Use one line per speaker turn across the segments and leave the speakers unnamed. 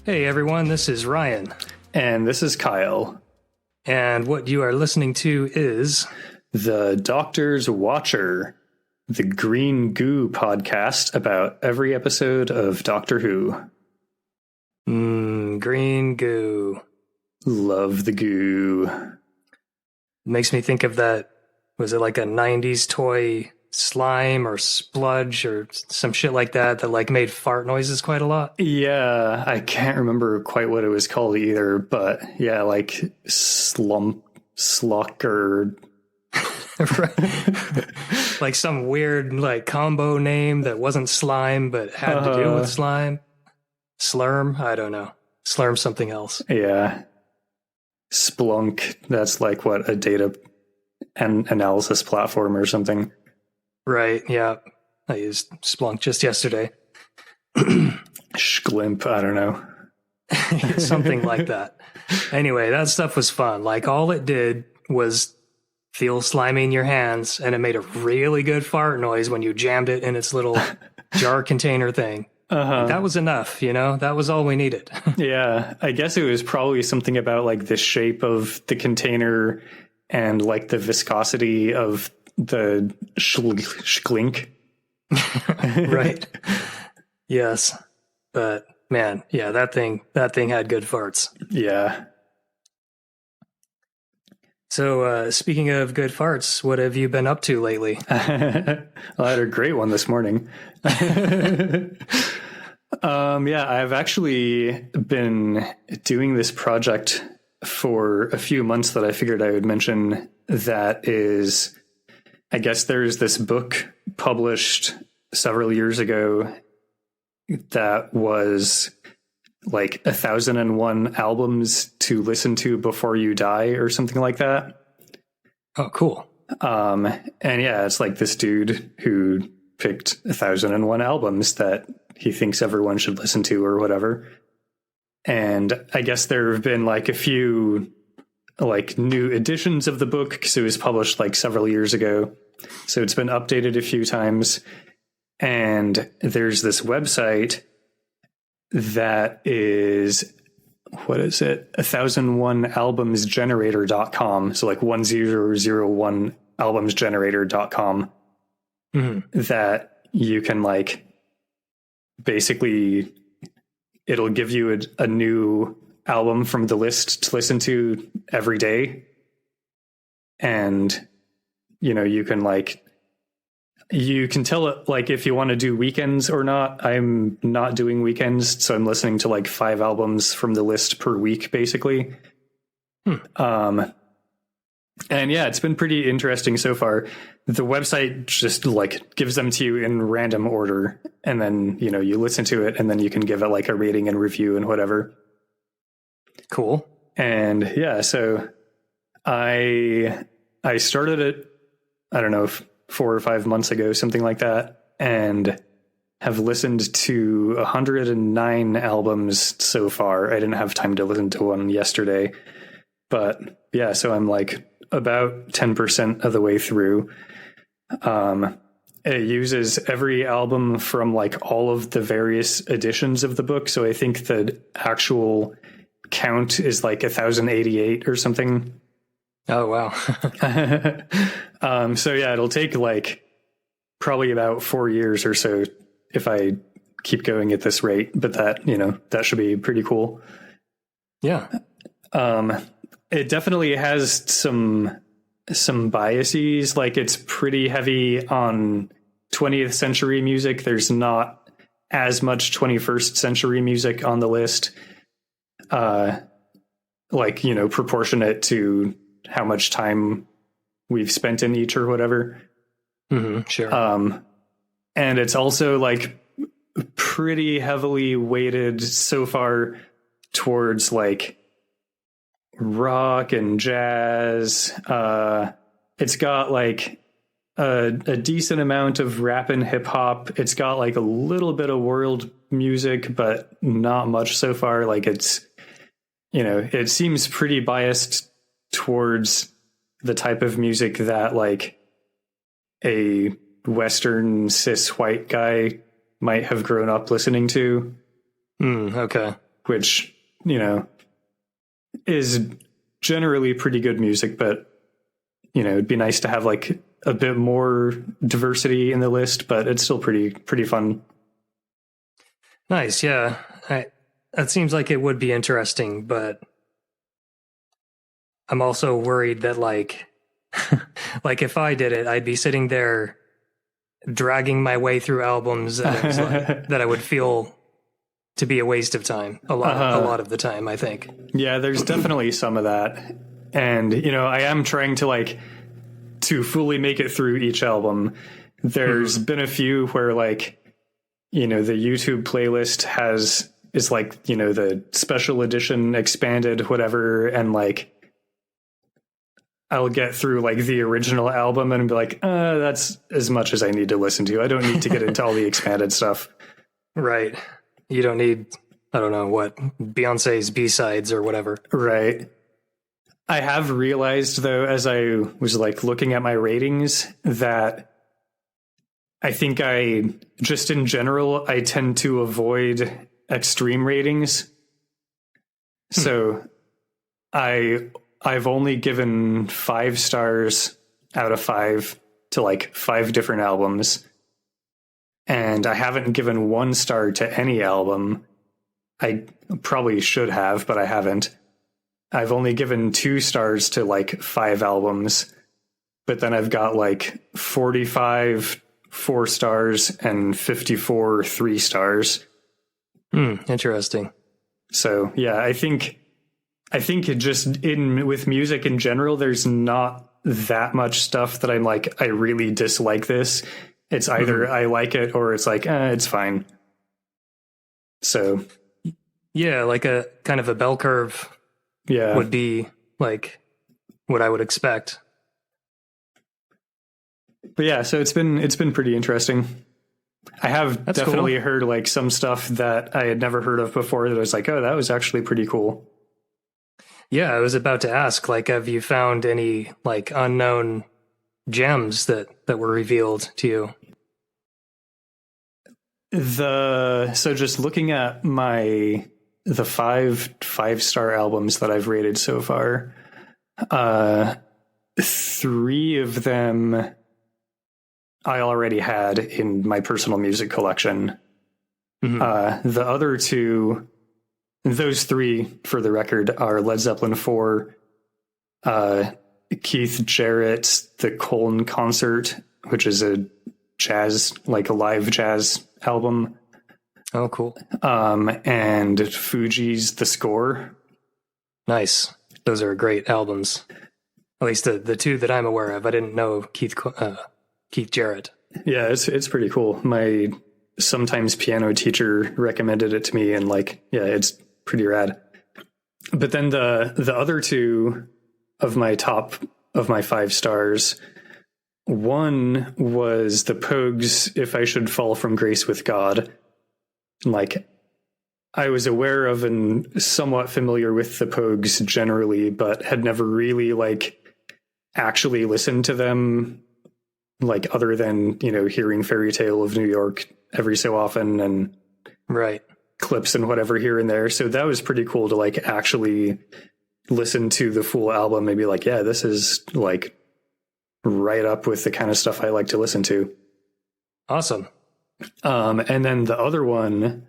Hey everyone, this is Ryan.
And this is Kyle.
And what you are listening to is
The Doctor's Watcher, the Green Goo podcast about every episode of Doctor Who.
Green Goo.
Love the goo.
Makes me think of that, was it like a 90s toy slime or spludge or some shit like that like made fart noises quite a lot?
Yeah, I can't remember quite what it was called either, but yeah, like sluck or...
Like some weird like combo name that wasn't slime but had to do with slime. Slurm? I don't know. Slurm something else.
Yeah. Splunk, that's like what, a data and analysis platform or something.
Right, yeah. I used Splunk just yesterday.
Schglimp, I don't know.
Something like that. Anyway, that stuff was fun. Like, all it did was feel slimy in your hands, and it made a really good fart noise when you jammed it in its little jar container thing. That was enough, you know? That was all we needed.
Yeah, I guess it was probably something about like the shape of the container and like the viscosity of the schlink.
Right. Yes. But man, yeah, that thing had good farts.
Yeah.
So speaking of good farts, what have you been up to lately?
Well, I had a great one this morning. Yeah, I've actually been doing this project for a few months that I figured I would mention. That is, I guess there's this book published several years ago that was like 1,001 albums to listen to before you die or something like that.
Oh, cool.
And yeah, it's like this dude who picked 1,001 albums that he thinks everyone should listen to or whatever. And I guess there have been like a few like new editions of the book because it was published like several years ago. So it's been updated a few times. And there's this website that is, what is it? 1001albumsgenerator.com. So like 1001albumsgenerator.com. That you can like, basically it'll give you a new album from the list to listen to every day. And, you know, you can tell it like if you want to do weekends or not. I'm not doing weekends, so I'm listening to like 5 albums from the list per week, basically. And yeah, it's been pretty interesting so far. The website just like gives them to you in random order, and then, you know, you listen to it and then you can give it like a rating and review and whatever.
Cool.
And yeah, so I started it, I don't know, 4 or 5 months ago, something like that, and have listened to 109 albums so far. I didn't have time to listen to one yesterday, but yeah, so I'm like about 10% of the way through. It uses every album from like all of the various editions of the book. So I think the actual count is like 1,088 or something.
Oh, wow.
So yeah, it'll take like probably about 4 years or so if I keep going at this rate, but that, you know, that should be pretty cool.
Yeah.
It definitely has some biases. Like, it's pretty heavy on 20th century music. There's not as much 21st century music on the list. Like, you know, proportionate to how much time we've spent in each or whatever.
Sure.
And it's also like pretty heavily weighted so far towards like rock and jazz. It's got like a decent amount of rap and hip hop. It's got like a little bit of world music, but not much so far. Like, it's, you know, it seems pretty biased towards the type of music that like a Western cis white guy might have grown up listening to.
Okay.
which, is generally pretty good music, but, it'd be nice to have like a bit more diversity in the list, but it's still pretty fun.
Nice. Yeah. That seems like it would be interesting, but I'm also worried that like, like if I did it, I'd be sitting there dragging my way through albums that, that I would feel to be a waste of time a lot of the time, I think.
Yeah, there's definitely some of that. And, I am trying to fully make it through each album. There's been a few where like, the YouTube playlist is like, the special edition expanded, whatever. And like, I'll get through like the original album and be like, that's as much as I need to listen to. I don't need to get into all the expanded stuff.
Right. You don't need, I don't know what, Beyonce's B-sides or whatever.
Right. I have realized though, as I was like looking at my ratings, that I think just in general, I tend to avoid extreme ratings. So I've only given 5 stars out of 5 to like 5 different albums. And I haven't given 1 star to any album. I probably should have, but I haven't. I've only given 2 stars to like 5 albums, but then I've got like 45 4 stars and 54 3 stars.
Interesting.
So yeah, I think it just with music in general, there's not that much stuff that I'm like, I really dislike this. It's either I like it or it's like, it's fine. So
yeah, like a kind of a bell curve would be like what I would expect.
But yeah, so it's been pretty interesting. I have definitely heard like some stuff that I had never heard of before that I was like, oh, that was actually pretty cool.
Yeah, I was about to ask, like, have you found any like unknown gems that were revealed to you?
So just looking at the 5-star albums that I've rated so far, 3 of them I already had in my personal music collection. The other 2, those 3 for the record, are Led Zeppelin 4, Keith Jarrett's The Colne Concert, which is a live jazz album.
Oh, cool.
And Fuji's The Score.
Nice. Those are great albums. At least the 2 that I'm aware of. I didn't know Keith Jarrett. Yeah,
it's pretty cool. My sometimes piano teacher recommended it to me, and like, yeah, it's pretty rad. But then the other 2 of my 5 stars, one was the Pogues' If I Should Fall from Grace with God. Like, I was aware of and somewhat familiar with the Pogues generally, but had never really like actually listened to them, like other than, hearing Fairy Tale of New York every so often and clips and whatever here and there. So that was pretty cool to like actually listen to the full album and be like, yeah, this is like right up with the kind of stuff I like to listen to.
Awesome.
And then the other one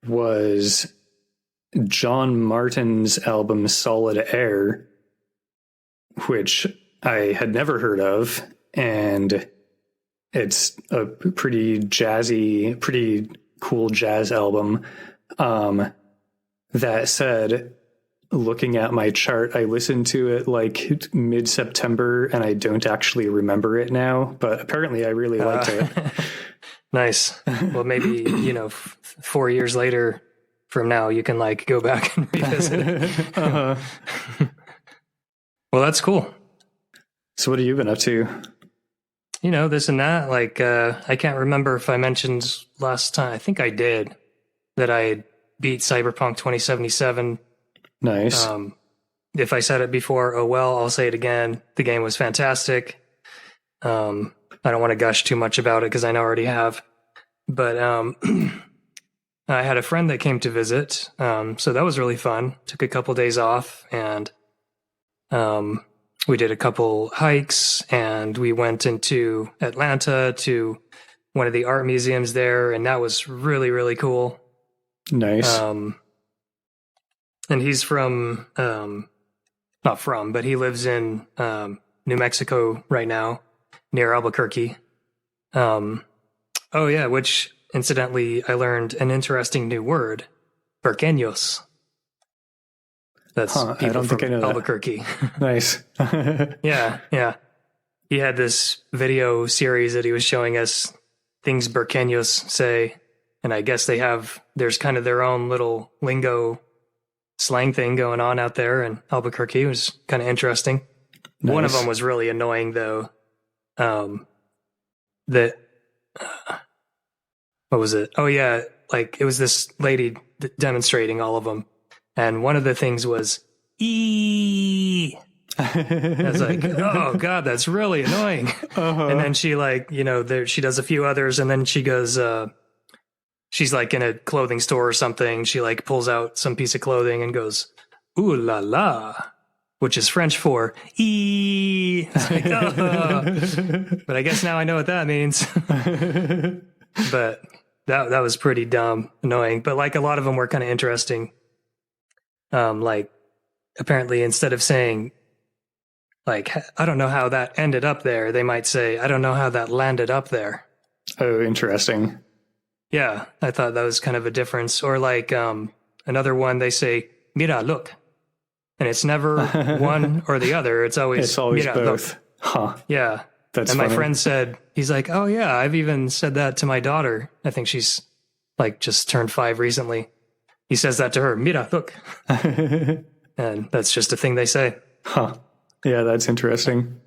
was John Martin's album Solid Air, which I had never heard of, and it's a pretty jazzy, pretty cool jazz album. That said, looking at my chart, I listened to it like mid-September and I don't actually remember it now, but apparently I really liked it.
Nice. Well, maybe, 4 years later from now, you can like go back and revisit it. Well, that's cool.
So what have you been up to?
This and that. Like, I can't remember if I mentioned last time. I think I did, that I beat Cyberpunk 2077.
Nice.
If I said it before, oh well, I'll say it again. The game was fantastic. I don't want to gush too much about it because I know I already have. But I had a friend that came to visit, so that was really fun. Took a couple days off, and we did a couple hikes, and we went into Atlanta to one of the art museums there, and that was really, really cool.
Nice.
And he's from, not from, but he lives in New Mexico right now, near Albuquerque. Oh yeah, which incidentally, I learned an interesting new word, Burqueños. That's people
I don't
from
think I know that.
Albuquerque.
Nice.
Yeah. He had this video series that he was showing us things Burqueños say, and I guess there's kind of their own little lingo slang thing going on out there in Albuquerque. It was kind of interesting.
Nice.
One of them was really annoying though. What was it? Oh yeah, like it was this lady demonstrating all of them, and one of the things was "e." I was like, oh god, that's really annoying. And then she she does a few others, and then she goes, she's like in a clothing store or something. She like pulls out some piece of clothing and goes, "Ooh la la," which is French for "e." It's like, oh. But I guess now I know what that means. But that was pretty dumb, annoying. But like a lot of them were kind of interesting. Like apparently instead of saying like, I don't know how that ended up there, they might say, I don't know how that landed up there.
Oh, interesting.
Yeah, I thought that was kind of a difference. Or like another one, they say, mira, look. And it's never one or the other. It's always
mira, both.
Look.
Huh.
Yeah.
That's
and
funny.
my friend said, he's like, oh yeah, I've even said that to my daughter. I think she's like just turned 5 recently. He says that to her, mira, look. And that's just a thing they say.
Huh. Yeah, that's interesting.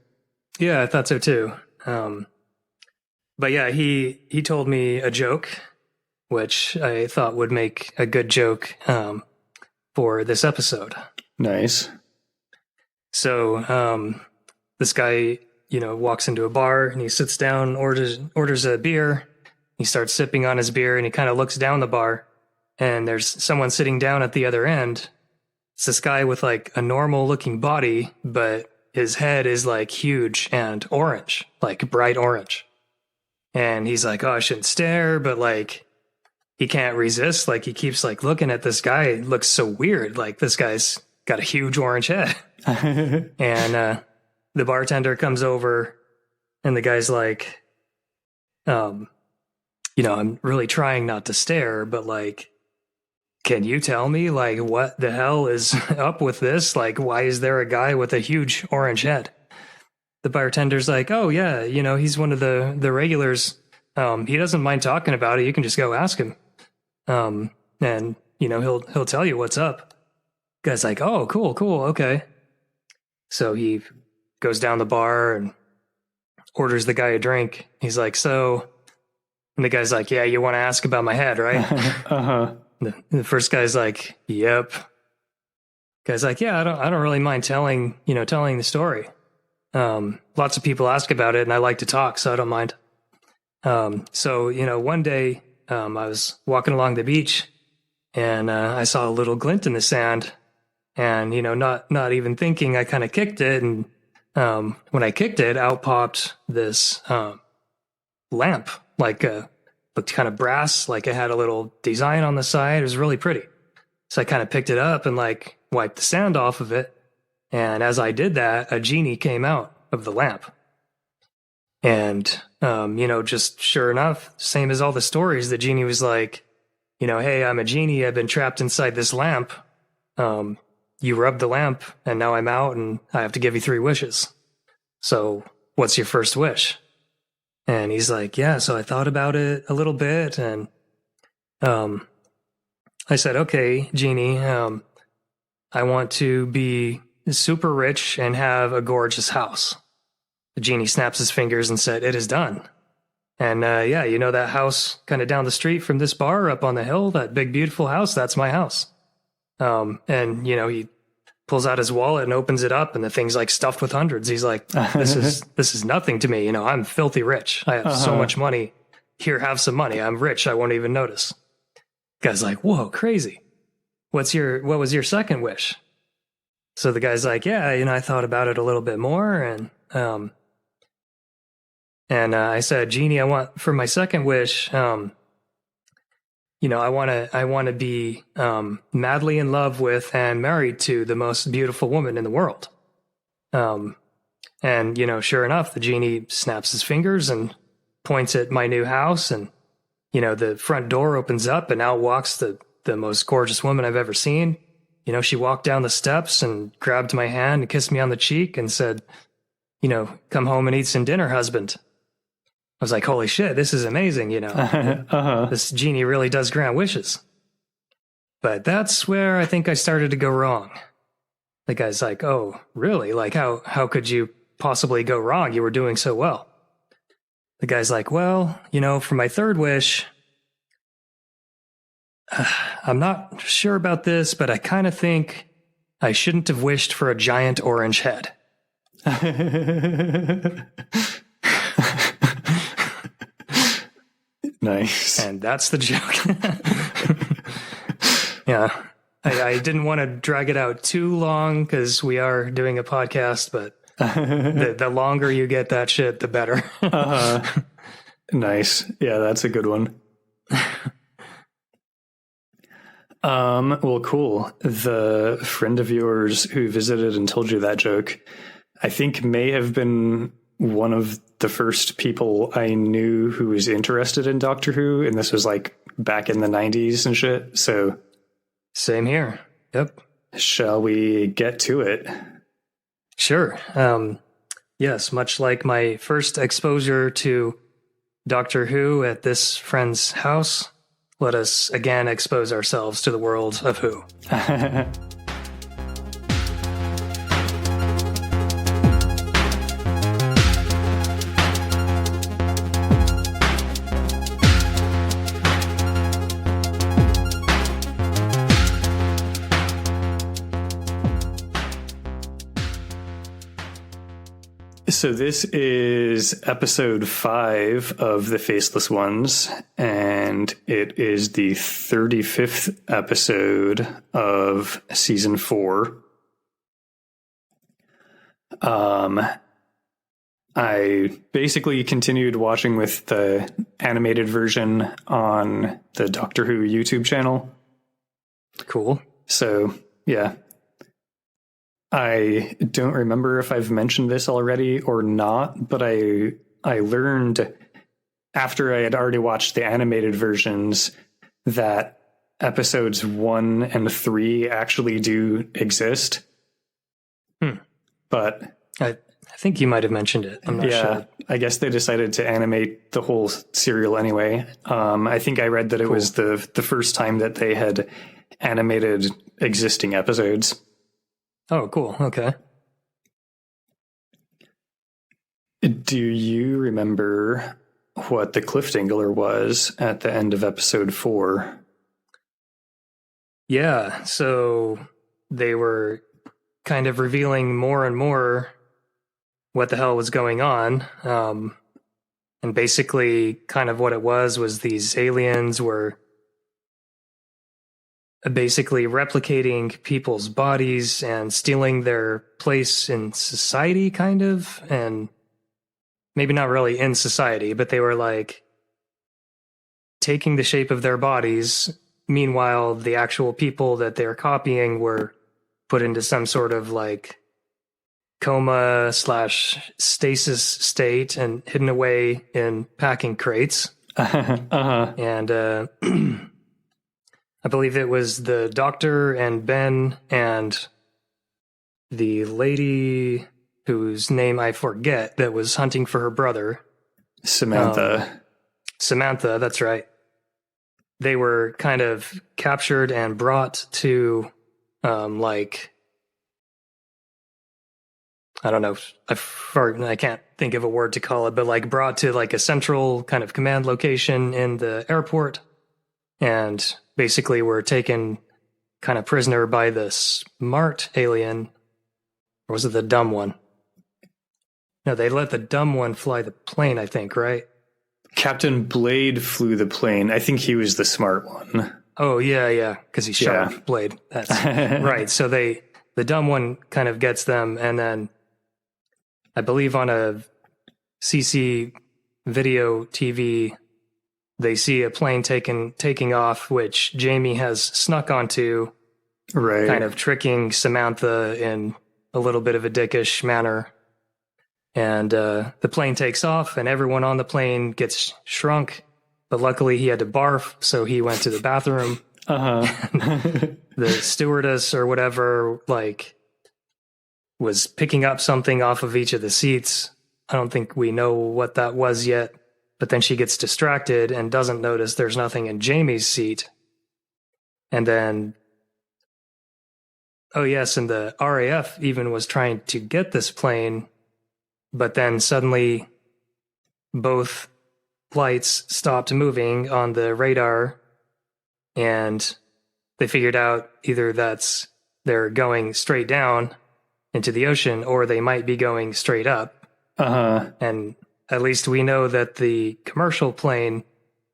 Yeah, I thought so too. But yeah, he told me a joke, which I thought would make a good joke for this episode.
Nice.
So this guy, walks into a bar and he sits down, orders a beer. He starts sipping on his beer and he kind of looks down the bar and there's someone sitting down at the other end. It's this guy with like a normal looking body, but his head is like huge and orange, like bright orange. And he's like, oh, I shouldn't stare, but like he can't resist. Like he keeps like looking at this guy. It looks so weird. Like this guy's got a huge orange head. And the bartender comes over and the guy's like, I'm really trying not to stare, but like, can you tell me like what the hell is up with this? Like, why is there a guy with a huge orange head? The bartender's like, oh yeah, he's one of the regulars. He doesn't mind talking about it. You can just go ask him. And he'll tell you what's up. Guy's like, oh, cool. Okay. So he goes down the bar and orders the guy a drink. He's like, and the guy's like, yeah, you want to ask about my head, right?
Uh-huh.
The first guy's like, yep. Guy's like, yeah, I don't really mind telling the story. Lots of people ask about it and I like to talk, so I don't mind. So, one day, I was walking along the beach and, I saw a little glint in the sand and, not even thinking, I kind of kicked it. And, when I kicked it, out popped this, lamp, looked kind of brass, like it had a little design on the side. It was really pretty. So I kind of picked it up and like wiped the sand off of it. And as I did that, a genie came out of the lamp. And, just sure enough, same as all the stories, the genie was like, hey, I'm a genie. I've been trapped inside this lamp. You rubbed the lamp and now I'm out and I have to give you 3 wishes. So what's your first wish? And he's like, yeah, so I thought about it a little bit. And I said, okay, genie, I want to be super rich and have a gorgeous house. The genie snaps his fingers and said, it is done. And that house kind of down the street from this bar up on the hill, that big, beautiful house, that's my house. He pulls out his wallet and opens it up and the thing's like stuffed with hundreds. He's like, this is nothing to me. I'm filthy rich. I have so much money. Here, have some money. I'm rich. I won't even notice. Guy's like, whoa, crazy. What was your second wish? So the guy's like, yeah, I thought about it a little bit more. And I said, Genie, I want, for my second wish, I want to be madly in love with and married to the most beautiful woman in the world. And, sure enough, the genie snaps his fingers and points at my new house. And, the front door opens up and out walks the most gorgeous woman I've ever seen. She walked down the steps and grabbed my hand and kissed me on the cheek and said, come home and eat some dinner, husband. I was like, holy shit, this is amazing, This genie really does grant wishes. But that's where I think I started to go wrong. The guy's like, oh, really? Like, how could you possibly go wrong? You were doing so well. The guy's like, well, for my third wish, I'm not sure about this, but I kind of think I shouldn't have wished for a giant orange head.
Nice.
And that's the joke. Yeah. I didn't want to drag it out too long because we are doing a podcast, but the longer you get that shit, the better.
Nice. Yeah, that's a good one. Well, cool. The friend of yours who visited and told you that joke, I think may have been one of the first people I knew who was interested in Doctor Who, and this was like back in the 90s and shit. So
same here. Yep.
Shall we get to it?
Sure. Yes, much like my first exposure to Doctor Who at this friend's house, let us again expose ourselves to the world of Who.
So this is episode 5 of the Faceless Ones, and it is the 35th episode of season 4. I basically continued watching with the animated version on the Doctor Who YouTube channel.
Cool.
So, yeah. I don't remember if I've mentioned this already or not, but I learned after I had already watched the animated versions that episodes 1 and 3 actually do exist. But
I think you might have mentioned it. I'm not sure.
I guess they decided to animate the whole serial anyway. I think I read that it was the first time that they had animated existing episodes.
Oh, cool. Okay.
Do you remember what the cliffhanger was at the end of episode 4?
Yeah. So they were kind of revealing more and more what the hell was going on. And basically kind of what it was these aliens were basically replicating people's bodies and stealing their place in society, kind of, and maybe not really in society, but they were like taking the shape of their bodies. Meanwhile, the actual people that they're copying were put into some sort of like coma / stasis state and hidden away in packing crates. And I believe it was the Doctor and Ben and the lady whose name I forget that was hunting for her brother.
Samantha.
Samantha, that's right. They were kind of captured and brought to, I don't know, I can't think of a word to call it, but like brought to like a central kind of command location in the airport. And basically were taken kind of prisoner by the smart alien. Or was it the dumb one? No, they let the dumb one fly the plane, I think, right?
Captain Blade flew the plane. I think he was the smart one.
Oh, yeah, because he's sharp blade. That's right. So the dumb one kind of gets them, and then I believe on a CC video TV, they see a plane taking off, which Jamie has snuck onto,
right?
Kind of tricking Samantha in a little bit of a dickish manner. And the plane takes off, and everyone on the plane gets shrunk. But luckily, he had to barf, so he went to the bathroom. The stewardess or whatever, like, was picking up something off of each of the seats. I don't think we know what that was yet. But then she gets distracted and doesn't notice there's nothing in Jamie's seat. And then, oh yes, and the RAF even was trying to get this plane, but then suddenly both lights stopped moving on the radar, and they figured out either they're going straight down into the ocean, or they might be going straight up. And at least we know that the commercial plane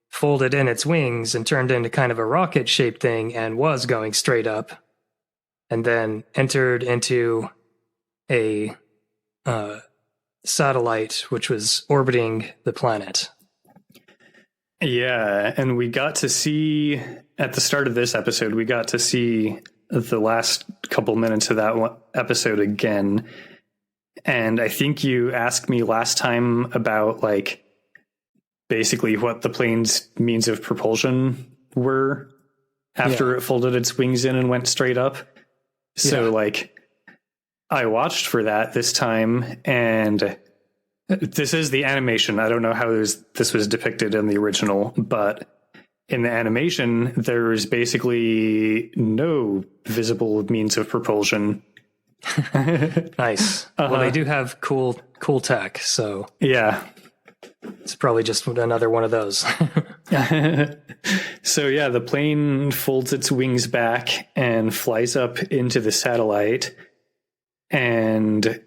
folded in its wings and turned into kind of a rocket-shaped thing and was going straight up, and then entered into a satellite which was orbiting the planet.
Yeah, and we got to see, at the start of this episode, we got to see the last couple minutes of that episode again. And I think you asked me last time about, like, basically what the plane's means of propulsion were after it folded its wings in and went straight up. So, like, I watched for that this time, and this is the animation. I don't know how this was depicted in the original, but in the animation, there's basically no visible means of propulsion.
Nice. Well, they do have cool tech, so
yeah,
it's probably just another one of those.
So yeah, the plane folds its wings back and flies up into the satellite, and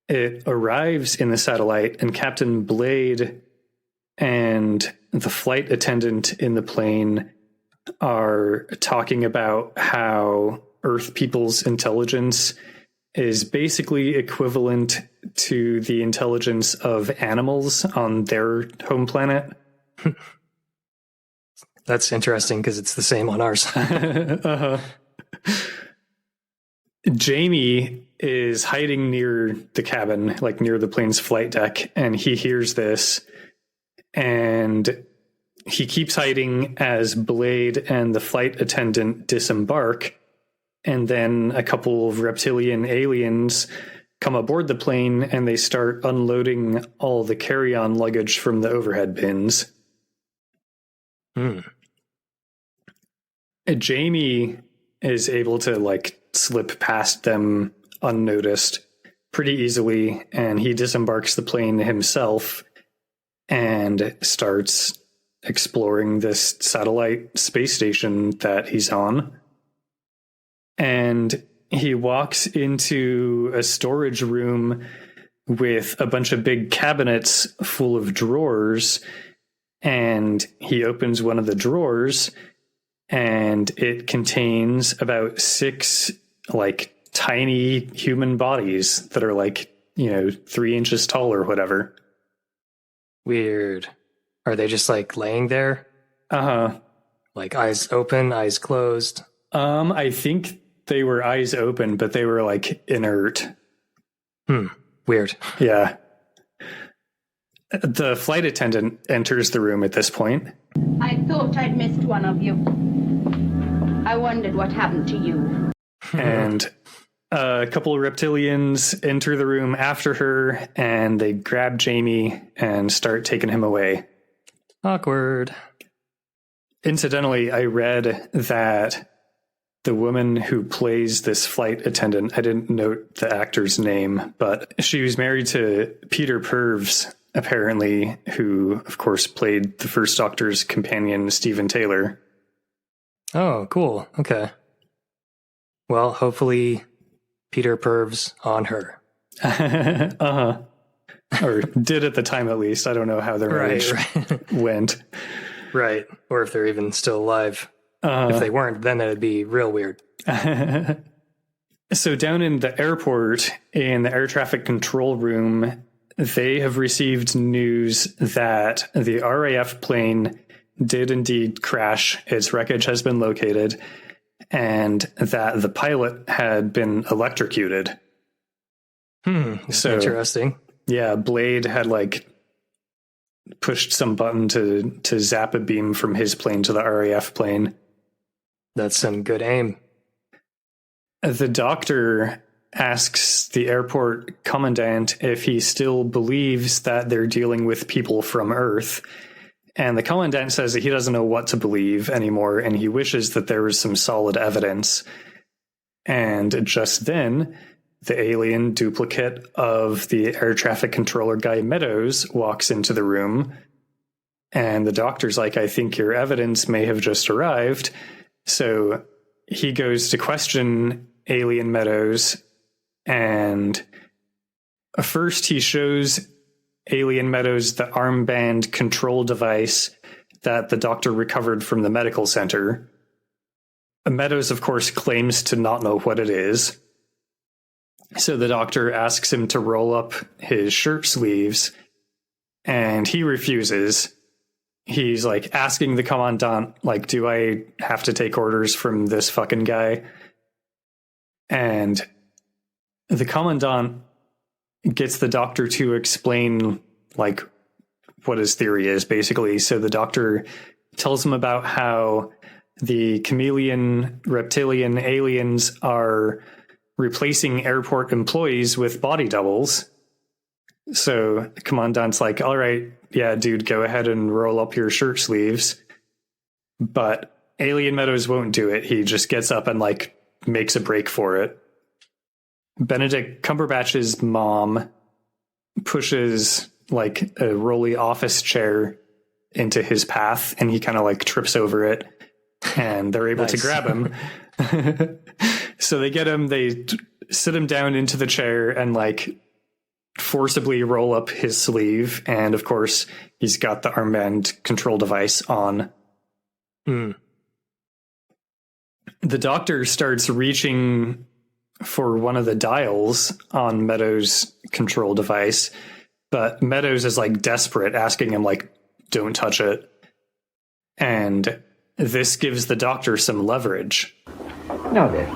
it arrives in the satellite, and Captain Blade and the flight attendant in the plane are talking about how Earth people's intelligence is basically equivalent to the intelligence of animals on their home planet.
That's interesting because it's the same on ours.
Jamie is hiding near the cabin, like near the plane's flight deck, and he hears this, and he keeps hiding as Blade and the flight attendant disembark. And then a couple of reptilian aliens come aboard the plane, and they start unloading all the carry-on luggage from the overhead bins. Jamie is able to, like, slip past them unnoticed pretty easily, and he disembarks the plane himself and starts exploring this satellite space station that he's on. And he walks into a storage room with a bunch of big cabinets full of drawers, and he opens one of the drawers, and it contains about 6 like tiny human bodies that are, like, 3 inches tall or whatever.
Weird. Are they just, like, laying there? Like eyes open, eyes closed?
I think they were eyes open, but they were, like, inert.
Weird.
Yeah. The flight attendant enters the room at this point.
I thought I'd missed one of you. I wondered what happened to you.
And a couple of reptilians enter the room after her, and they grab Jamie and start taking him away.
Awkward.
Incidentally, I read that the woman who plays this flight attendant, I didn't note the actor's name, but she was married to Peter Purves, apparently, who, of course, played the First Doctor's companion, Stephen Taylor.
Oh, cool. Okay. Well, hopefully Peter Purves on her.
Or did at the time, at least. I don't know how their marriage went.
Right. Or if they're even still alive. If they weren't, then it'd be real weird.
So down in the airport, in the air traffic control room, they have received news that the RAF plane did indeed crash. Its wreckage has been located, and that the pilot had been electrocuted. So
Interesting.
yeah, Blade had like pushed some button to zap a beam from his plane to the RAF plane.
That's some good aim.
The doctor asks the airport commandant if he still believes that they're dealing with people from Earth. And the commandant says that he doesn't know what to believe anymore, and he wishes that there was some solid evidence. And just then, the alien duplicate of the air traffic controller guy Meadows walks into the room. And the doctor's like, I think your evidence may have just arrived. So he goes to question Alien Meadows, and first he shows Alien Meadows the armband control device that the doctor recovered from the medical center. Meadows, of course, claims to not know what it is. So the doctor asks him to roll up his shirt sleeves, and he refuses. He's like asking the commandant, like, do I have to take orders from this fucking guy? And the commandant gets the doctor to explain like what his theory is, basically. So the doctor tells him about how the chameleon reptilian aliens are replacing airport employees with body doubles. So the commandant's like, all right, yeah, dude, go ahead and roll up your shirt sleeves. But Alien Meadows won't do it. He just gets up and like makes a break for it. Benedict Cumberbatch's mom pushes like a rolly office chair into his path, and he kind of like trips over it, and they're able to grab him. So they get him, they sit him down into the chair and like forcibly roll up his sleeve. And of course, he's got the armband control device on. The doctor starts reaching for one of the dials on Meadows' control device, but Meadows is like desperate, asking him like, don't touch it. And this gives the doctor some leverage.
Now then,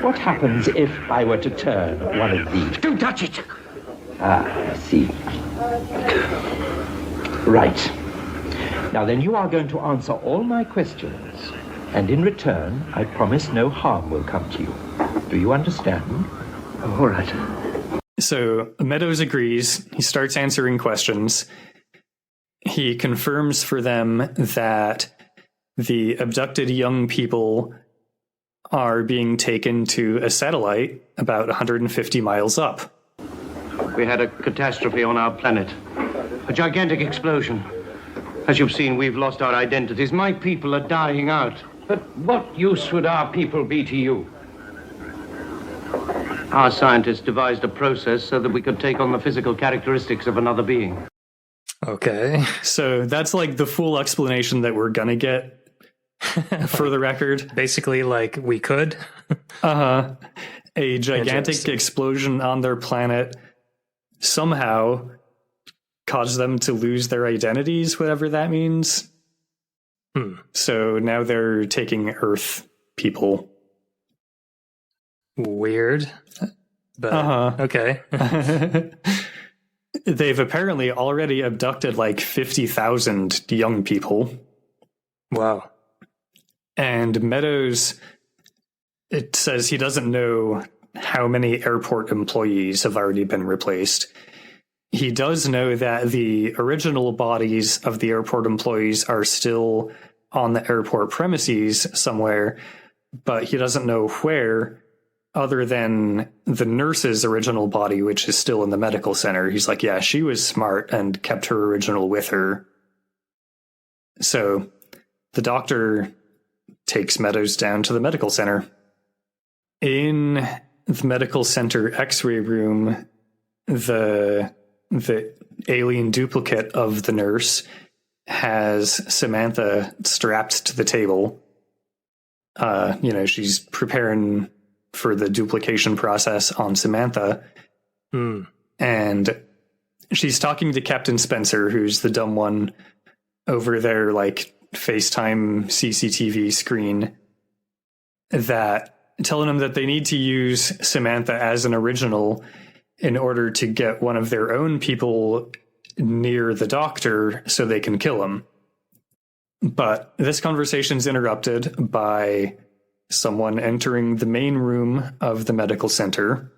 what happens if I were to turn one of these?
Don't touch it!
Ah, I see. Right. Now then, you are going to answer all my questions, and in return, I promise no harm will come to you. Do you understand?
All right.
So Meadows agrees. He starts answering questions. He confirms for them that the abducted young people are being taken to a satellite about 150 miles up.
We had a catastrophe on our planet. A gigantic explosion. As you've seen, we've lost our identities. My people are dying out.
But what use would our people be to you?
Our scientists devised a process so that we could take on the physical characteristics of another being.
Okay.
So that's like the full explanation that we're gonna get. For the record,
Basically, like, we could.
a gigantic explosion on their planet somehow caused them to lose their identities, whatever that means. So now they're taking Earth people.
Weird. But okay.
They've apparently already abducted like 50,000 young people.
Wow.
And Meadows, it says he doesn't know how many airport employees have already been replaced. He does know that the original bodies of the airport employees are still on the airport premises somewhere, but he doesn't know where, other than the nurse's original body, which is still in the medical center. He's like, yeah, she was smart and kept her original with her. So the doctor takes Meadows down to the medical center. In the medical center x-ray room, the alien duplicate of the nurse has Samantha strapped to the table. She's preparing for the duplication process on Samantha. And she's talking to Captain Spencer, who's the dumb one over their like FaceTime CCTV screen, telling him that they need to use Samantha as an original in order to get one of their own people near the doctor so they can kill him. But this conversation's interrupted by someone entering the main room of the medical center.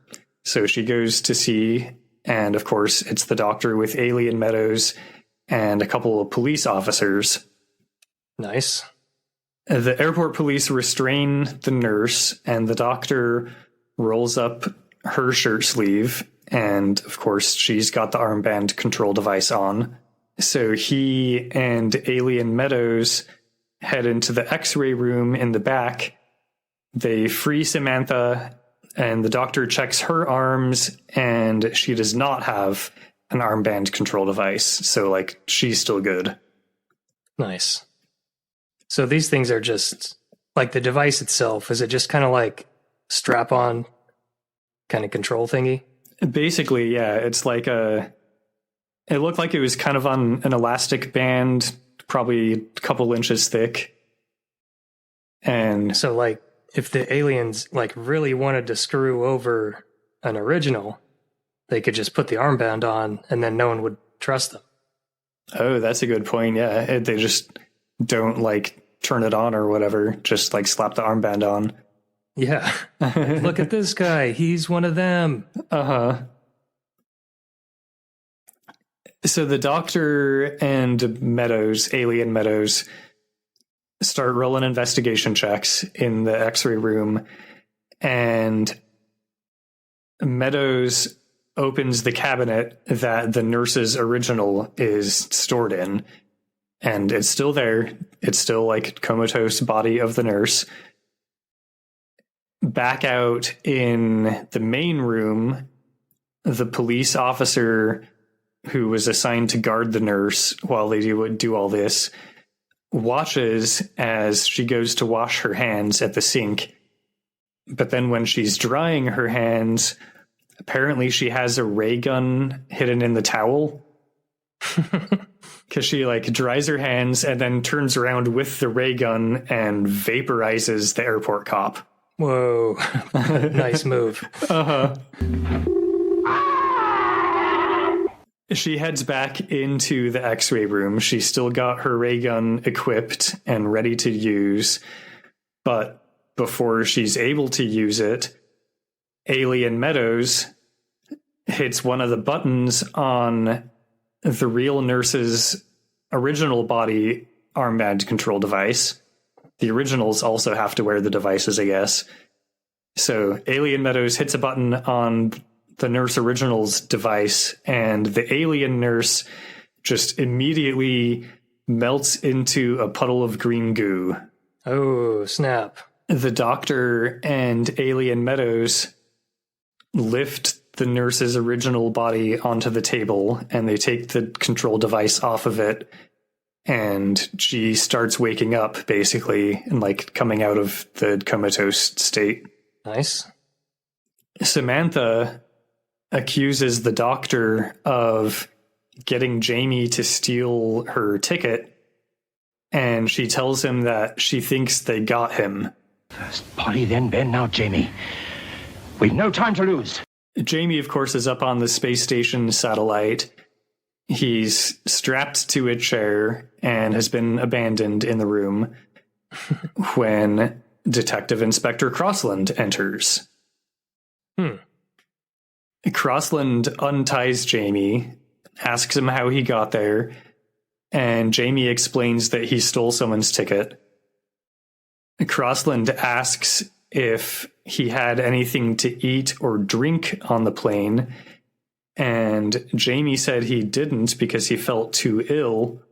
So she goes to see, and of course, it's the doctor with Alien Meadows and a couple of police officers.
Nice.
The airport police restrain the nurse, and the doctor rolls up her shirt sleeve, and of course, she's got the armband control device on. So he and Alien Meadows head into the X-ray room in the back. They free Samantha, and the doctor checks her arms, and she does not have an armband control device. So, like, she's still good.
Nice. So these things are just, like the device itself, is it just kind of like strap-on kind of control thingy?
Basically, yeah. It's like it looked like it was kind of on an elastic band, probably a couple inches thick. And
so, like, if the aliens like really wanted to screw over an original, they could just put the armband on and then no one would trust them.
Oh, that's a good point. Yeah. They just don't like turn it on or whatever. Just like slap the armband on.
Yeah. Look at this guy. He's one of them.
Uh-huh. So the doctor and Meadows, Alien Meadows, start rolling investigation checks in the X-ray room, and Meadows opens the cabinet that the nurse's original is stored in, and it's still there. It's still like comatose body of the nurse. Back out in the main room, the police officer who was assigned to guard the nurse while they do all this watches as she goes to wash her hands at the sink. But then when she's drying her hands, apparently she has a ray gun hidden in the towel. Because she like dries her hands and then turns around with the ray gun and vaporizes the airport cop.
Whoa. Nice move.
Uh-huh. She heads back into the X-ray room. She's still got her ray gun equipped and ready to use. But before she's able to use it, Alien Meadows hits one of the buttons on the real nurse's original body armband control device. The originals also have to wear the devices, I guess. So Alien Meadows hits a button on the nurse original's device, and the alien nurse just immediately melts into a puddle of green goo.
Oh, snap.
The doctor and Alien Meadows lift the nurse's original body onto the table, and they take the control device off of it, and she starts waking up, basically, and like coming out of the comatose state.
Nice.
Samantha accuses the doctor of getting Jamie to steal her ticket, and she tells him that she thinks they got him.
First Polly, then Ben, now Jamie. We've no time to lose.
Jamie, of course, is up on the space station satellite. He's strapped to a chair and has been abandoned in the room when Detective Inspector Crossland enters. Crossland unties Jamie, asks him how he got there, and Jamie explains that he stole someone's ticket. Crossland asks if he had anything to eat or drink on the plane, and Jamie said he didn't because he felt too ill,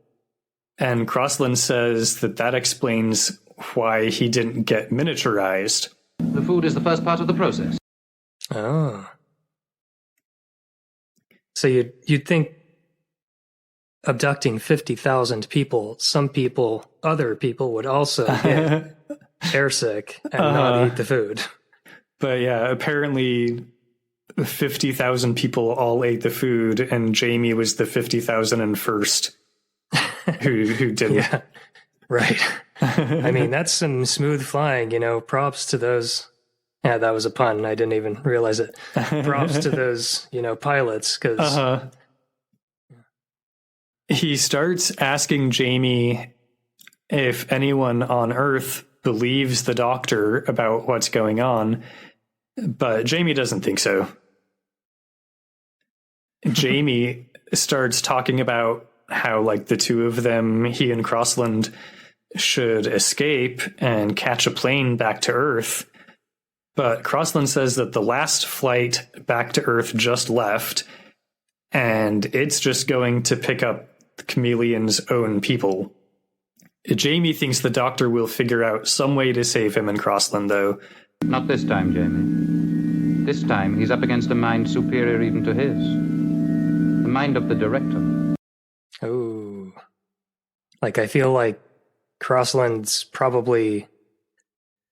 and Crossland says that explains why he didn't get miniaturized.
The food is the first part of the process.
Oh. So you'd think abducting 50,000 people, other people would also get airsick and not eat the food.
But yeah, apparently 50,000 people all ate the food, and Jamie was the 50,001st who didn't.
Yeah, right. I mean, that's some smooth flying, props to those. Yeah, that was a pun. I didn't even realize it. Props to those, pilots, because...
He starts asking Jamie if anyone on Earth believes the Doctor about what's going on, but Jamie doesn't think so. Jamie starts talking about how, like, the two of them, he and Crossland, should escape and catch a plane back to Earth. But Crossland says that the last flight back to Earth just left, and it's just going to pick up the Chameleon's own people. Jamie thinks the Doctor will figure out some way to save him and Crossland, though.
Not this time, Jamie. This time, he's up against a mind superior even to his. The mind of the Director.
Oh. Like, I feel like Crossland's probably,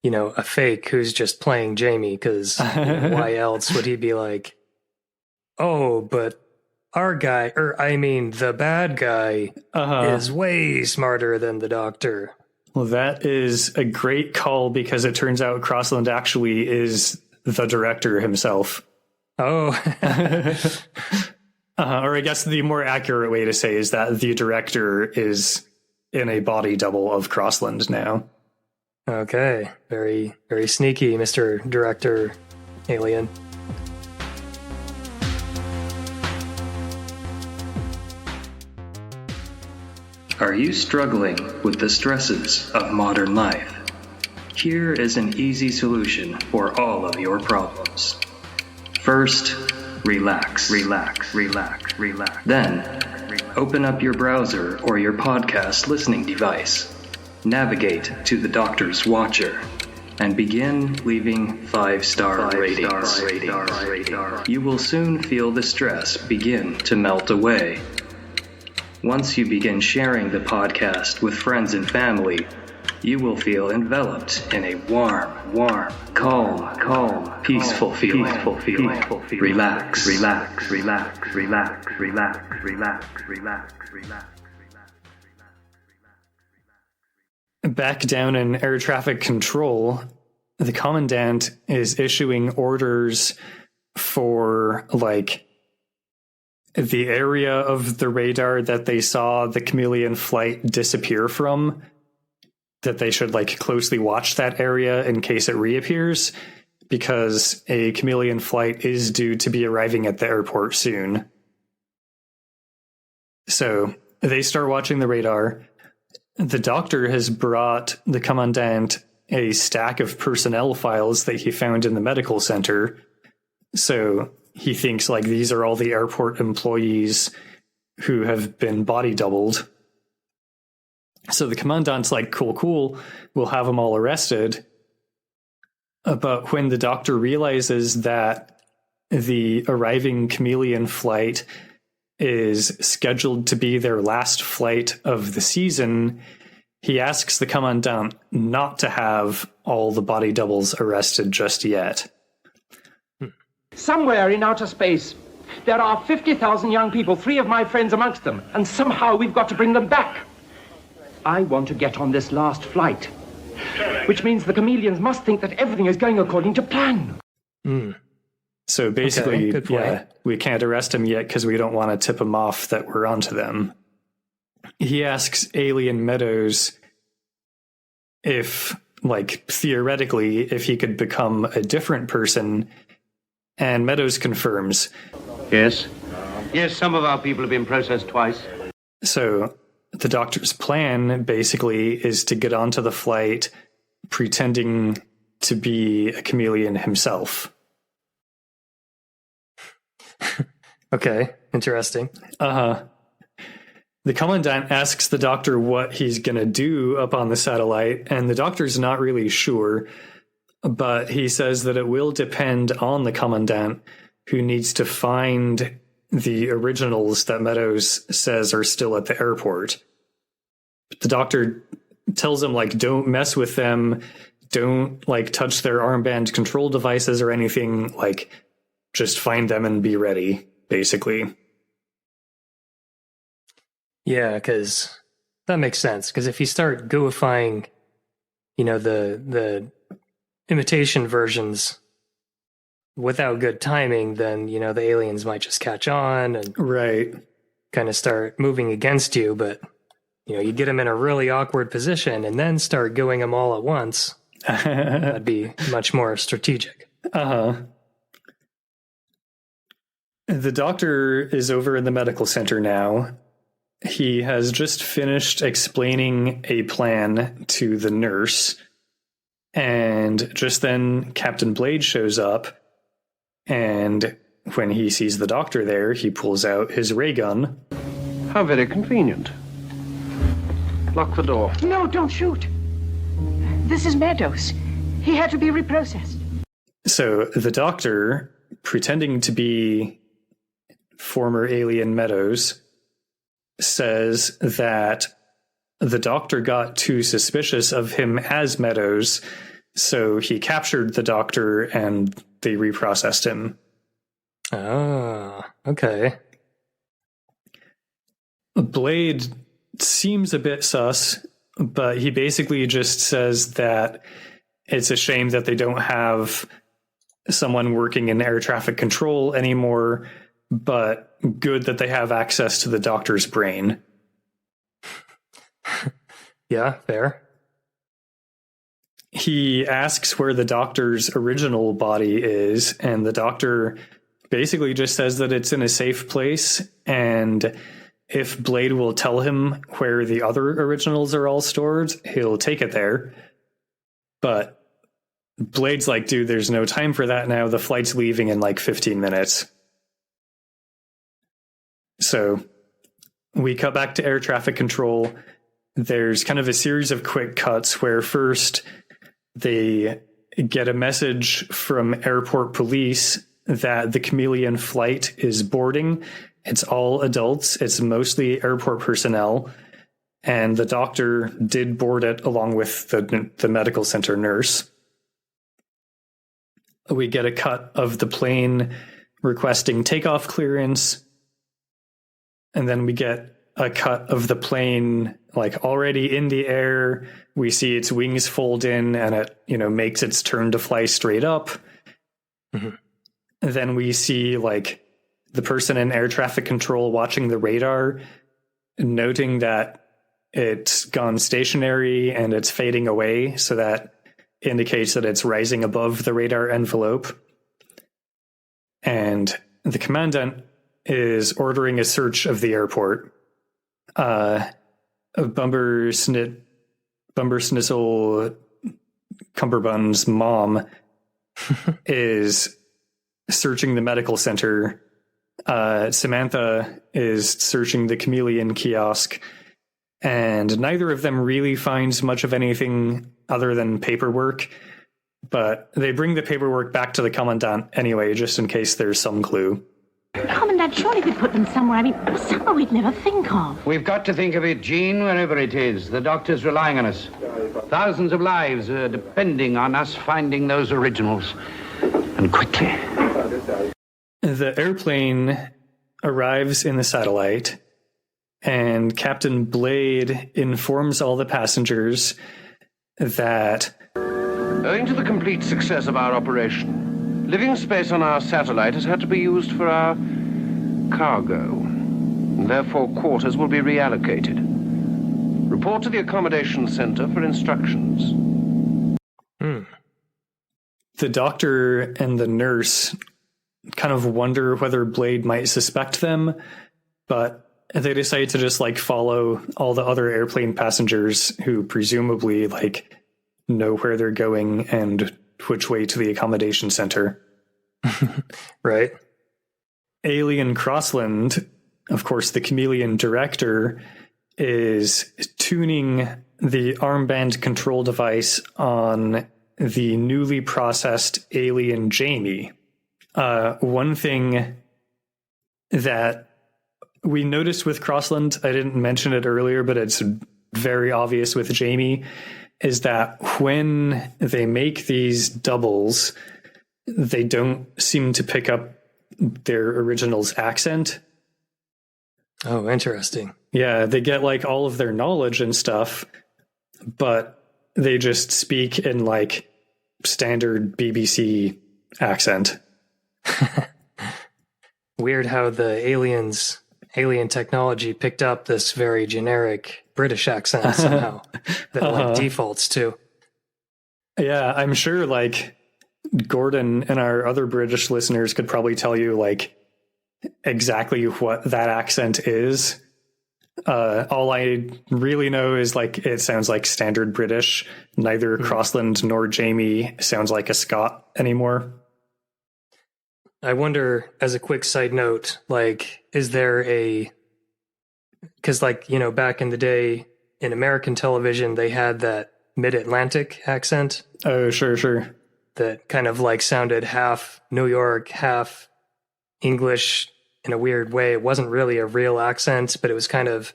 a fake who's just playing Jamie, because why else would he be like, oh, but our guy, the bad guy is way smarter than the Doctor.
Well, that is a great call, because it turns out Crossland actually is the Director himself.
Oh.
Or I guess the more accurate way to say is that the Director is in a body double of Crossland now.
Okay. Very, very sneaky, Mr. Director Alien.
Are you struggling with the stresses of modern life? Here is an easy solution for all of your problems. First, relax. Then, open up your browser or your podcast listening device. Navigate to the Doctor's Watcher and begin leaving 5-star ratings. You will soon feel the stress begin to melt away. Once you begin sharing the podcast with friends and family, you will feel enveloped in a warm, calm, peaceful feeling. Relax.
Back down in air traffic control, the Commandant is issuing orders for, like, the area of the radar that they saw the Chameleon flight disappear from, that they should, like, closely watch that area in case it reappears, because a Chameleon flight is due to be arriving at the airport soon. So they start watching the radar. The Doctor has brought the Commandant a stack of personnel files that he found in the medical center. So he thinks, like, these are all the airport employees who have been body doubled. So the Commandant's like, cool, we'll have them all arrested. But when the Doctor realizes that the arriving Chameleon flight is scheduled to be their last flight of the season, he asks the Commandant not to have all the body doubles arrested just yet.
Somewhere in outer space, there are 50,000 young people, 3 of my friends amongst them, and somehow we've got to bring them back. I want to get on this last flight, which means the Chameleons must think that everything is going according to plan.
So basically,
okay,
we can't arrest him yet because we don't want to tip him off that we're onto them. He asks Alien Meadows if, like, theoretically, if he could become a different person, and Meadows confirms.
Yes, some of our people have been processed twice.
So the Doctor's plan, basically, is to get onto the flight pretending to be a chameleon himself.
Okay, interesting.
The Commandant asks the Doctor what he's going to do up on the satellite, and the Doctor's not really sure, but he says that it will depend on the Commandant, who needs to find the originals that Meadows says are still at the airport. The doctor tells him, like, don't mess with them. Don't, like, touch their armband control devices or anything. Like, just find them and be ready, basically.
Yeah, because that makes sense. Because if you start gooifying, the imitation versions without good timing, then, the aliens might just catch on and
right,
kind of start moving against you. But, you get them in a really awkward position and then start gooing them all at once. That'd be much more strategic.
Uh-huh. The doctor is over in the medical center now. He has just finished explaining a plan to the nurse. And just then Captain Blade shows up. And when he sees the doctor there, he pulls out his ray gun.
How very convenient. Lock the door.
No, don't shoot. This is Meadows. He had to be reprocessed.
So the doctor, pretending to be former alien Meadows, says that the doctor got too suspicious of him as Meadows, so he captured the doctor and they reprocessed him.
Oh, okay.
Blade seems a bit sus, but he basically just says that it's a shame that they don't have someone working in air traffic control anymore, but good that they have access to the doctor's brain.
Yeah, fair.
He asks where the doctor's original body is, and the doctor basically just says that it's in a safe place, and if Blade will tell him where the other originals are all stored, he'll take it there. But Blade's like, dude, there's no time for that now. The flight's leaving in like 15 minutes. So we cut back to air traffic control. There's kind of a series of quick cuts where first they get a message from airport police that the Chameleon flight is boarding. It's all adults. It's mostly airport personnel. And the doctor did board it along with the medical center nurse. We get a cut of the plane requesting takeoff clearance. And then we get a cut of the plane like already in the air. We see its wings fold in and it, makes its turn to fly straight up. Mm-hmm. And then we see like the person in air traffic control watching the radar, noting that it's gone stationary and it's fading away. So that indicates that it's rising above the radar envelope. And the commandant is ordering a search of the airport. Bumber Snissel Cumberbund's mom is searching the medical center. Samantha is searching the Chameleon kiosk, and neither of them really finds much of anything other than paperwork, but they bring the paperwork back to the commandant anyway, just in case there's some clue.
Commandant, surely we'd put them somewhere. Somewhere we'd never think of.
We've got to think of it, Jean, wherever it is. The doctor's relying on us. Thousands of lives are depending on us finding those originals. And quickly.
The airplane arrives in the satellite, and Captain Blade informs all the passengers that,
owing to the complete success of our operation, living space on our satellite has had to be used for our cargo. Therefore, quarters will be reallocated. Report to the accommodation center for instructions.
The doctor and the nurse kind of wonder whether Blade might suspect them, but they decide to just follow all the other airplane passengers who presumably know where they're going and which way to the accommodation center.
Right.
Alien Crossland, of course, the Chameleon director, is tuning the armband control device on the newly processed alien Jamie. One thing that we noticed with Crossland, I didn't mention it earlier, but it's very obvious with Jamie, is that when they make these doubles, they don't seem to pick up their original's accent.
Oh, interesting.
Yeah, they get like all of their knowledge and stuff, but they just speak in like standard BBC accent.
Weird how the alien technology picked up this very generic British accent somehow that it like defaults to.
Yeah, I'm sure like Gordon and our other British listeners could probably tell you like exactly what that accent is. All I really know is like it sounds like standard British. Neither Crossland nor Jamie sounds like a Scot anymore.
I wonder, as a quick side note, like, is there because like, you know, back in the day in American television, they had that mid-Atlantic accent.
Oh, sure.
That kind of like sounded half New York, half English in a weird way. It wasn't really a real accent, but it was kind of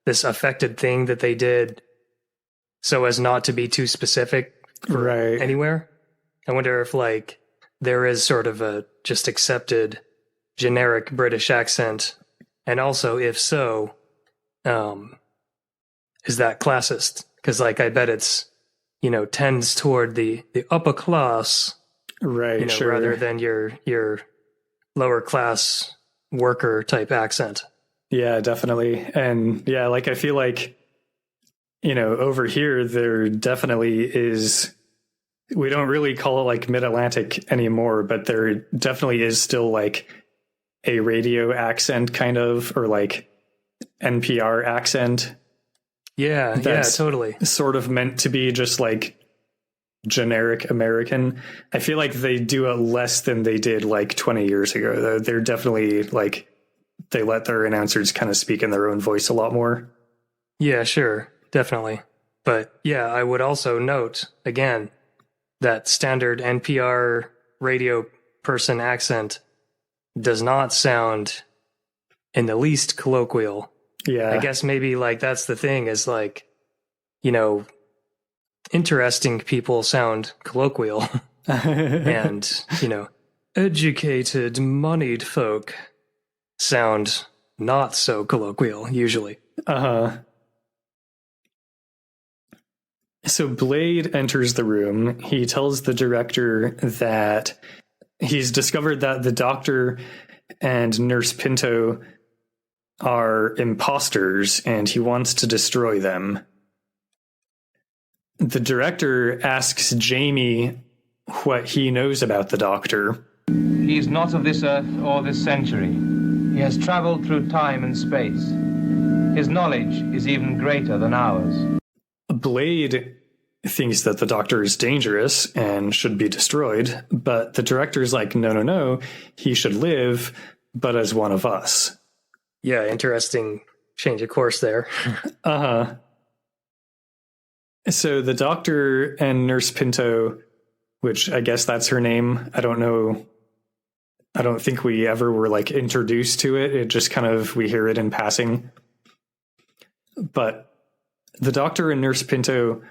this affected thing that they did so as not to be too specific for anywhere. I wonder if like there is sort of a just accepted generic British accent, and also if so, is that classist? Because like I bet it's, you know, tends toward the upper class,
right?
You know,
sure.
rather than your lower class worker type accent.
Yeah, definitely. And yeah, like I feel like, you know, over here there definitely is, we don't really call it like mid-Atlantic anymore, but there definitely is still like a radio accent kind of, or like NPR accent.
Yeah, totally.
Sort of meant to be just like generic American. I feel like they do it less than they did like 20 years ago. They're definitely like, they let their announcers kind of speak in their own voice a lot more.
Yeah, sure. Definitely. But yeah, I would also note again that standard NPR radio person accent does not sound in the least colloquial.
Yeah.
I guess maybe like that's the thing is like, you know, interesting people sound colloquial and, you know, educated, moneyed folk sound not so colloquial usually.
So Blade enters the room. He tells the director that he's discovered that the doctor and Nurse Pinto are imposters and he wants to destroy them. The director asks Jamie what he knows about the doctor.
He is not of this earth or this century. He has traveled through time and space. His knowledge is even greater than ours.
Blade thinks that the doctor is dangerous and should be destroyed, but the director's like, no, he should live, but as one of us.
Yeah, interesting change of course there.
So the doctor and Nurse Pinto, which I guess that's her name, I don't know. I don't think we ever were like introduced to it. It just kind of, we hear it in passing. But the doctor and Nurse Pinto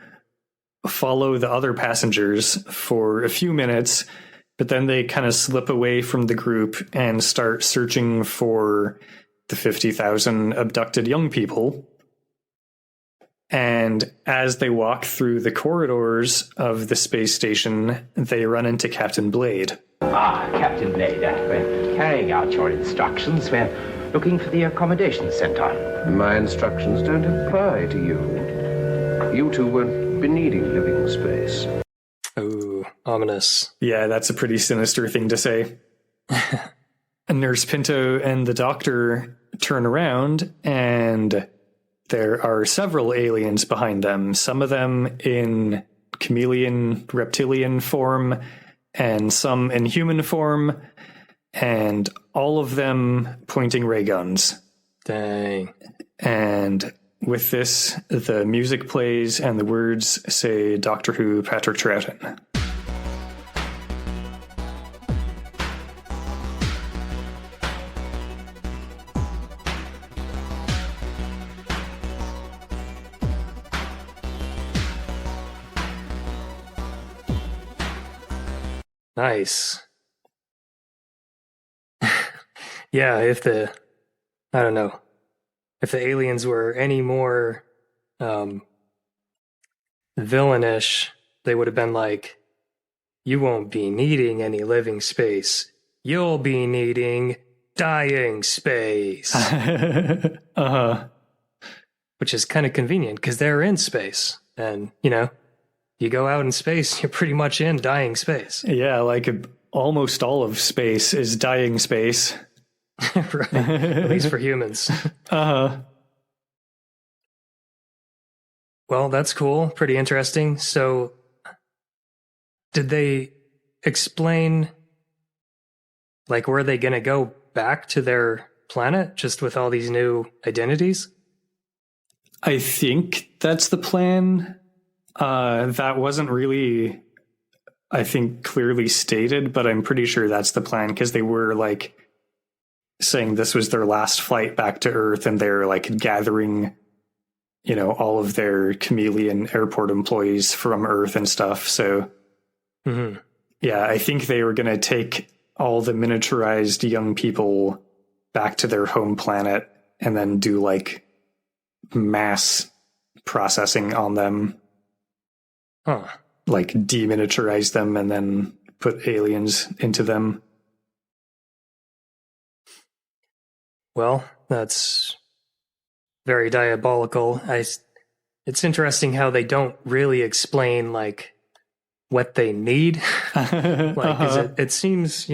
follow the other passengers for a few minutes, but then they kind of slip away from the group and start searching for the 50,000 abducted young people. And as they walk through the corridors of the space station, they run into Captain Blade.
Captain Blade, we're carrying out your instructions. We're looking for the accommodation center.
My instructions don't apply to you. You two won't be needing living space.
Ooh, ominous.
Yeah, that's a pretty sinister thing to say. Nurse Pinto and the doctor turn around, and there are several aliens behind them, some of them in chameleon reptilian form and some in human form, and all of them pointing ray guns.
Dang.
And with this, the music plays and the words say Doctor Who, Patrick Troughton.
Nice. Yeah, I don't know, if the aliens were any more villainish, they would have been like, you won't be needing any living space. You'll be needing dying space. Which is kind of convenient because they're in space. And, you go out in space, you're pretty much in dying space.
Yeah, like almost all of space is dying space.
Right. At least for humans. Well, that's cool. Pretty interesting. So, did they explain, like, were they going to go back to their planet just with all these new identities?
I think that's the plan. That wasn't really, I think, clearly stated, but I'm pretty sure that's the plan because they were like saying this was their last flight back to Earth, and they're like gathering, all of their chameleon airport employees from Earth and stuff. So, yeah, I think they were going to take all the miniaturized young people back to their home planet and then do like mass processing on them. Like deminiaturize them and then put aliens into them.
Well, that's very diabolical. It's interesting how they don't really explain like what they need. Like, 'cause it seems,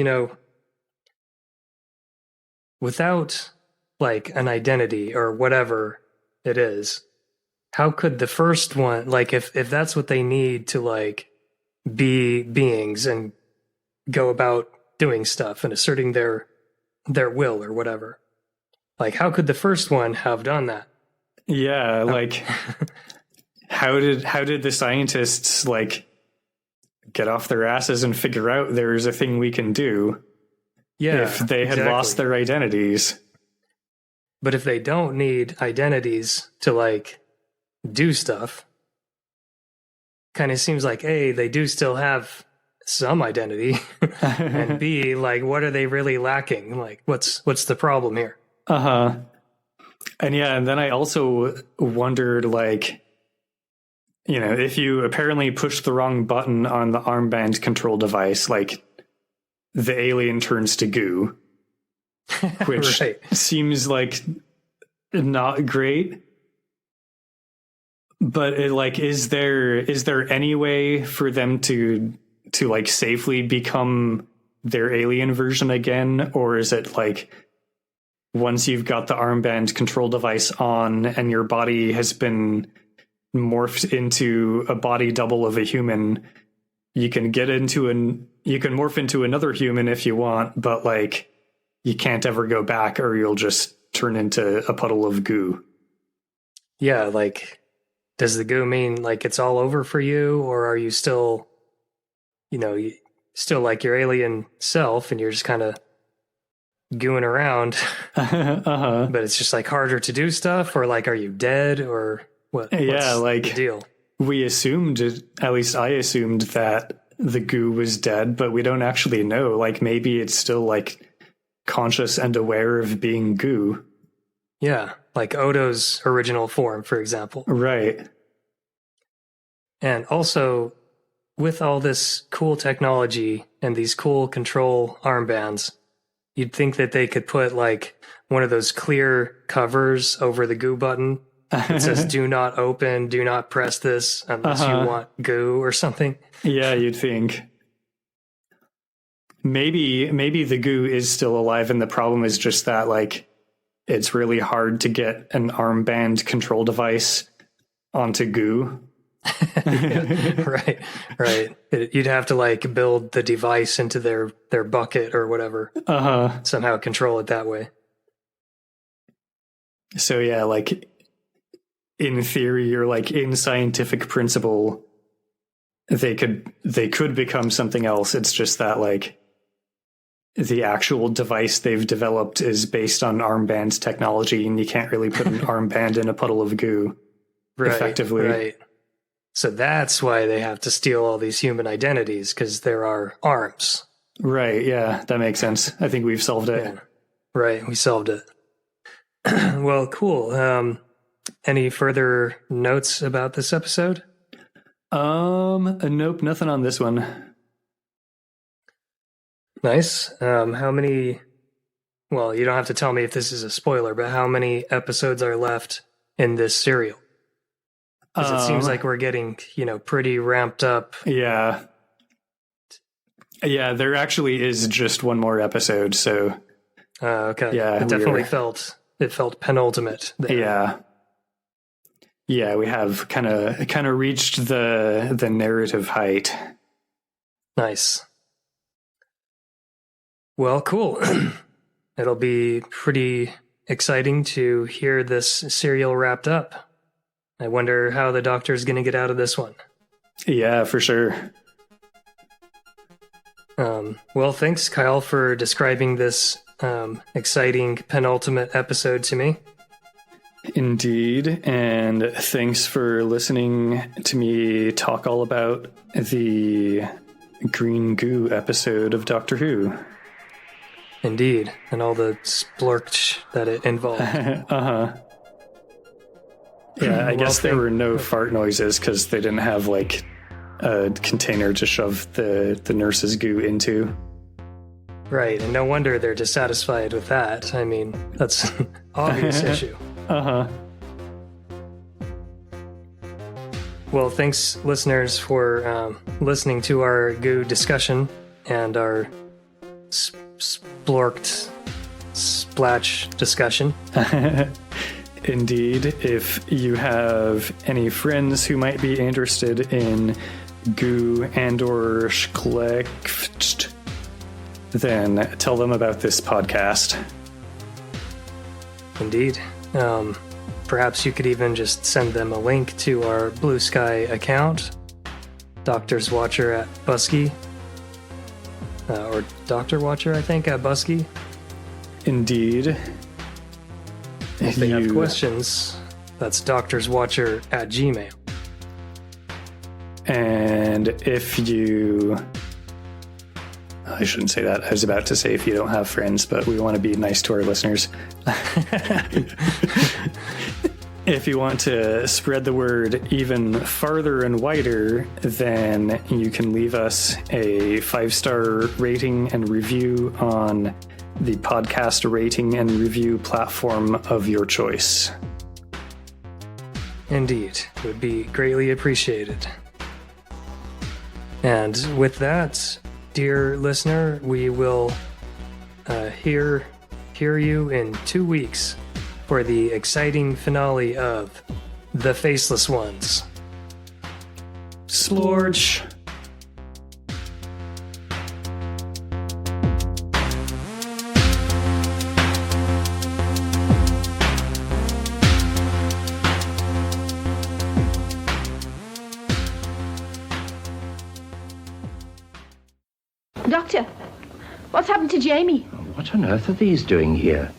without like an identity or whatever it is, how could the first one, like if that's what they need to like be beings and go about doing stuff and asserting their will or whatever, like how could the first one have done that?
Yeah, like how did the scientists like get off their asses and figure out there's a thing we can do?
Yeah,
if they had lost their identities.
But if they don't need identities to like do stuff, kind of seems like A, they do still have some identity, and B, like what are they really lacking? Like what's the problem here?
And yeah, and then I also wondered, like, if you apparently push the wrong button on the armband control device, like the alien turns to goo, which seems like not great. But is there any way for them to like safely become their alien version again? Or is it like once you've got the armband control device on and your body has been morphed into a body double of a human, you can morph into another human if you want, but like you can't ever go back or you'll just turn into a puddle of goo.
Yeah, like does the goo mean like it's all over for you, or are you still, still like your alien self and you're just kind of gooing around, but it's just like harder to do stuff, or like are you dead, or what?
Yeah, like
the deal?
We assumed, at least I assumed, that the goo was dead, but we don't actually know. Like maybe it's still like conscious and aware of being goo.
Yeah, like Odo's original form, for example.
Right.
And also, with all this cool technology and these cool control armbands, you'd think that they could put like one of those clear covers over the goo button that says do not open, do not press this unless you want goo or something.
Yeah, you'd think. Maybe the goo is still alive and the problem is just that like it's really hard to get an armband control device onto goo.
Yeah, right. You'd have to like build the device into their bucket or whatever. Somehow control it that way.
So yeah, like in theory or like in scientific principle, they could become something else. It's just that like the actual device they've developed is based on armband technology, and you can't really put an armband in a puddle of goo effectively.
Right. So that's why they have to steal all these human identities, because there are arms.
Right, yeah, that makes sense. I think we've solved it.
Yeah. Right, we solved it. Well, cool. Any further notes about this episode?
Nope, nothing on this one.
Nice. How many... Well, you don't have to tell me if this is a spoiler, but how many episodes are left in this serial? Because it seems like we're getting, pretty ramped up.
Yeah. Yeah, there actually is just one more episode, so...
Okay.
Yeah,
it definitely felt penultimate there.
Yeah. Yeah, we have kind of reached the narrative height.
Nice. Well, cool. It'll be pretty exciting to hear this serial wrapped up. I wonder how the Doctor's going to get out of this one.
Yeah, for sure.
Well, thanks, Kyle, for describing this exciting penultimate episode to me.
Indeed, and thanks for listening to me talk all about the Green Goo episode of Doctor Who.
Indeed, and all the splurch that it involved.
Uh-huh. Yeah, I guess there were no fart noises because they didn't have, like, a container to shove the nurse's goo into.
Right, and no wonder they're dissatisfied with that. I mean, that's an obvious issue.
Uh-huh.
Well, thanks, listeners, for listening to our goo discussion and our splorked splash discussion.
Indeed. If you have any friends who might be interested in goo and or schlecht, then tell them about this podcast.
Indeed. Perhaps you could even just send them a link to our Blue Sky account, Doctor's Watcher at Busky, or Doctor Watcher, I think, at Busky.
Indeed.
If they have questions, that's doctorswatcher at Gmail.
And if you... I shouldn't say that. I was about to say if you don't have friends, but we want to be nice to our listeners. If you want to spread the word even farther and wider, then you can leave us a 5-star rating and review on the podcast rating and review platform of your choice.
Indeed. It would be greatly appreciated. And with that, dear listener, we will hear you in 2 weeks for the exciting finale of The Faceless Ones.
Splorch!
Doctor, what's happened to Jamie?
What on earth are these doing here?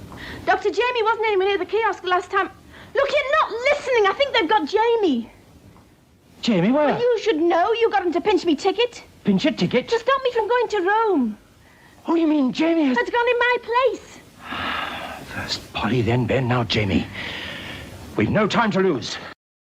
Dr. Jamie wasn't anywhere near the kiosk last time. Look, you're not listening. I think they've got Jamie.
Jamie, where?
Well, you should know. You got him to pinch me ticket.
Pinch your ticket?
To stop me from going to Rome.
Oh, you mean Jamie has...
Has gone in my place.
First Polly, then Ben, now Jamie. We've no time to lose.